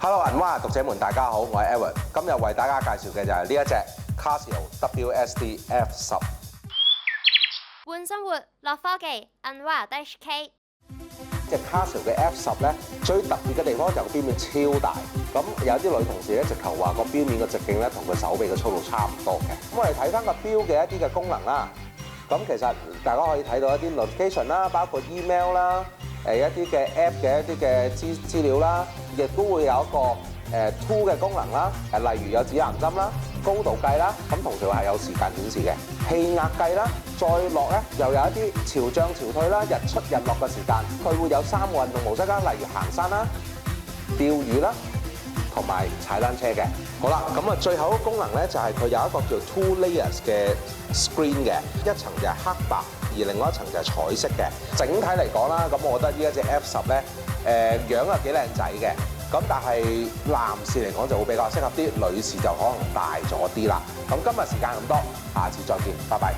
Hello， 銀灣讀者們，大家好，我係 Edward， 今日為大家介紹嘅就係呢一隻 Casio WSD F10。換生活，樂科技，銀灣 -K。隻 Casio 嘅 F10咧，最特別嘅地方就係個錶面超大。咁有啲女同事咧，直頭話個錶面嘅直徑咧，同佢手臂嘅粗度差唔多嘅。咁我哋睇翻個錶嘅一啲嘅功能啦。咁其實大家可以睇到一啲 notification 啦，包括 email 啦，一啲嘅 app 嘅一啲嘅資料啦，亦都會有一個tool 嘅功能啦，例如有指南針啦、高度計啦，咁同時係有時間顯示嘅氣壓計啦，再落咧又有一啲潮漲潮退啦、日出日落嘅時間，佢會有3個運動模式啦，例如行山啦、釣魚啦，同埋踩單車嘅。好啦，咁啊最後一個功能咧就係佢有一個叫 two layers 嘅 screen 嘅，一層就係黑白，而另外一層就係彩色嘅。整體嚟講啦，咁我覺得呢一隻 F10咧，樣係幾靚仔嘅，咁但係男士嚟講就會比較適合啲，女士就可能大咗啲啦。咁今日時間咁多，下次再見，拜拜。